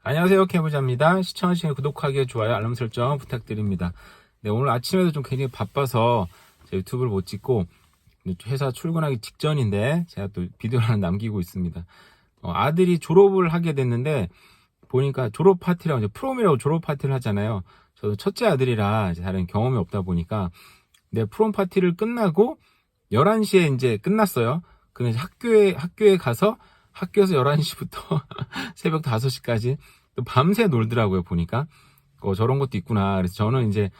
안녕하세요, 캐부자입니다. 시청하시는 구독하기, 좋아요, 알람 설정 부탁드립니다. 네, 오늘 아침에도 좀 굉장히 바빠서 제 유튜브를 못 찍고 회사 출근하기 직전인데 제가 또 비디오를 하나 남기고 있습니다. 아들이 졸업을 하게 됐는데 보니까 졸업 파티라고 이제 프롬이라고 졸업 파티를 하잖아요. 저도 첫째 아들이라 이제 다른 경험이 없다 보니까 내 프롬 파티를 끝나고 11시에 이제 끝났어요. 근데 학교에 가서 학교에서 11시부터 새벽 5시까지 또 밤새 놀더라고요, 보니까. 저런 것도 있구나. 그래서 저는 이제,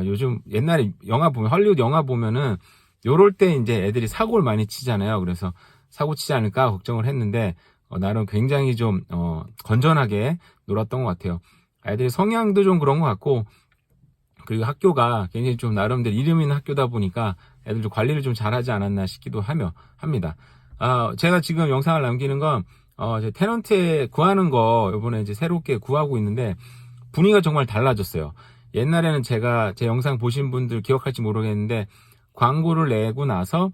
요즘 옛날에 할리우드 영화 보면은, 요럴 때 이제 애들이 사고를 많이 치잖아요. 그래서 사고 치지 않을까 걱정을 했는데, 나름 굉장히 좀, 건전하게 놀았던 것 같아요. 애들이 성향도 좀 그런 것 같고, 그리고 학교가 굉장히 좀 나름대로 이름 있는 학교다 보니까 애들 좀 관리를 좀 잘하지 않았나 싶기도 합니다. 제가 지금 영상을 남기는 건, 이제 테넌트에 구하는 거, 이번에 이제 새롭게 구하고 있는데, 분위기가 정말 달라졌어요. 옛날에는 제 영상 보신 분들 기억할지 모르겠는데, 광고를 내고 나서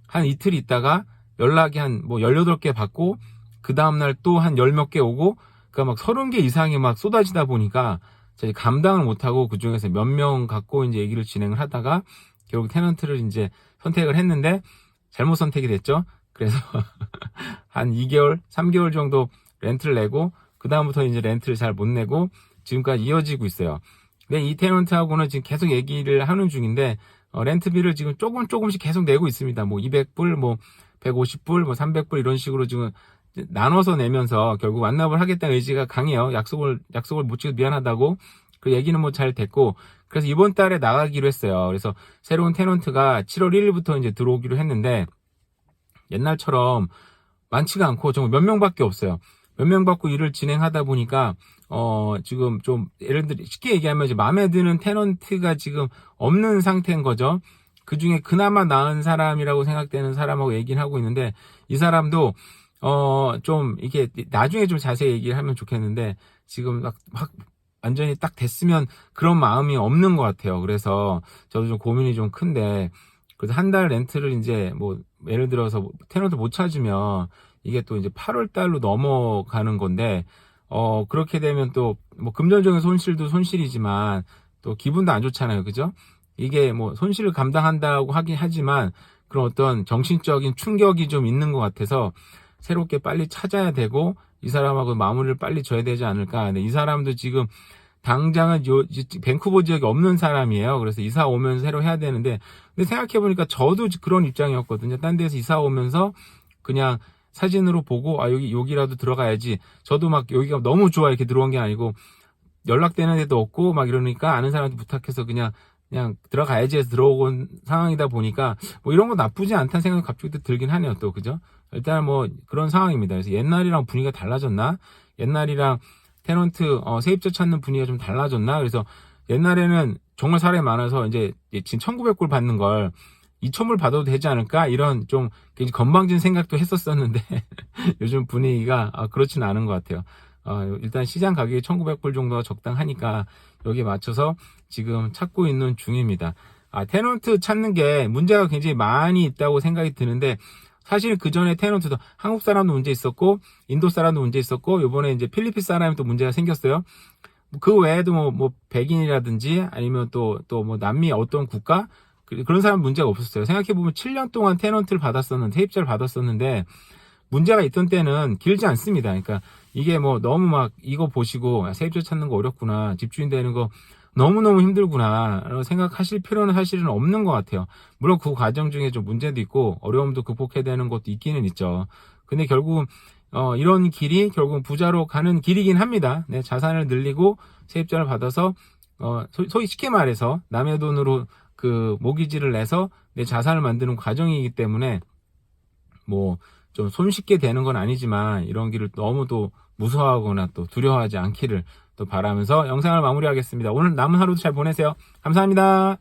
한 이틀 있다가 연락이 한 18개 받고, 그 다음날 또 한 열 몇 개 오고, 그러니까 막 30개 이상이 막 쏟아지다 보니까, 저희 감당을 못하고 그 중에서 몇 명 갖고 이제 얘기를 진행을 하다가, 결국 테넌트를 이제 선택을 했는데, 잘못 선택이 됐죠. 그래서 한 2개월, 3개월 정도 렌트를 내고 그다음부터 이제 렌트를 잘 못 내고 지금까지 이어지고 있어요. 근데 이 테넌트하고는 지금 계속 얘기를 하는 중인데 렌트비를 지금 조금씩 계속 내고 있습니다. 200불, 150불, 300불 이런 식으로 지금 나눠서 내면서 결국 완납을 하겠다는 의지가 강해요. 약속을 못 지켜서 미안하다고. 그 얘기는 잘 됐고 그래서 이번 달에 나가기로 했어요. 그래서 새로운 테넌트가 7월 1일부터 이제 들어오기로 했는데 옛날처럼 많지가 않고 정말 몇 명밖에 없어요. 몇 명 받고 일을 진행하다 보니까 지금 좀 예를 들어 쉽게 얘기하면 이제 마음에 드는 테넌트가 지금 없는 상태인 거죠. 그 중에 그나마 나은 사람이라고 생각되는 사람하고 얘기를 하고 있는데 이 사람도 좀 이게 나중에 좀 자세히 얘기를 하면 좋겠는데 지금 막 완전히 딱 됐으면 그런 마음이 없는 것 같아요. 그래서 저도 좀 고민이 좀 큰데 그래서 한 달 렌트를 이제 예를 들어서 테너도 못 찾으면 이게 또 이제 8월 달로 넘어가는 건데 그렇게 되면 또 금전적인 손실도 손실이지만 또 기분도 안 좋잖아요. 그죠? 이게 손실을 감당한다고 하긴 하지만 그런 어떤 정신적인 충격이 좀 있는 것 같아서 새롭게 빨리 찾아야 되고 이 사람하고 마무리를 빨리 줘야 되지 않을까. 근데 이 사람도 지금 당장은 밴쿠버 지역에 없는 사람이에요. 그래서 이사 오면서 새로 해야 되는데, 근데 생각해보니까 저도 그런 입장이었거든요. 딴 데서 이사 오면서 그냥 사진으로 보고, 여기라도 들어가야지. 저도 막 여기가 너무 좋아 이렇게 들어온 게 아니고, 연락되는 데도 없고, 막 이러니까 아는 사람한테 부탁해서 그냥 들어가야지 해서 들어온 상황이다 보니까, 이런 거 나쁘지 않다는 생각이 갑자기 또 들긴 하네요, 또. 그죠? 일단 그런 상황입니다. 그래서 옛날이랑 분위기가 달라졌나? 옛날이랑 테넌트 세입자 찾는 분위기가 좀 달라졌나? 그래서 옛날에는 정말 사람이 많아서 이제 지금 1900불 받는 걸 2000불 받아도 되지 않을까? 이런 좀 건방진 생각도 했었었는데 요즘 분위기가 그렇지는 않은 것 같아요. 일단 시장 가격이 1900불 정도가 적당하니까 여기에 맞춰서 지금 찾고 있는 중입니다. 테넌트 찾는 게 문제가 굉장히 많이 있다고 생각이 드는데 사실 그 전에 테넌트도 한국 사람도 문제 있었고 인도 사람도 문제 있었고 요번에 이제 필리핀 사람이 또 문제가 생겼어요. 그 외에도 백인이라든지 아니면 또 남미 어떤 국가 그런 사람 문제가 없었어요. 생각해보면 7년 동안 테넌트를 받았었는데 세입자를 받았었는데 문제가 있던 때는 길지 않습니다. 그러니까 이게 너무 이거 보시고 세입자 찾는 거 어렵구나 집주인 되는 거 너무너무 힘들구나 생각하실 필요는 사실은 없는 것 같아요. 물론 그 과정 중에 좀 문제도 있고 어려움도 극복해야 되는 것도 있기는 있죠. 근데 결국은 이런 길이 결국은 부자로 가는 길이긴 합니다. 네, 자산을 늘리고 세입자를 받아서 소위 쉽게 말해서 남의 돈으로 그 모기지를 내서 내 자산을 만드는 과정이기 때문에 좀 손쉽게 되는 건 아니지만 이런 길을 너무 또 무서워하거나 또 두려워하지 않기를 또 바라면서 영상을 마무리하겠습니다. 오늘 남은 하루도 잘 보내세요. 감사합니다.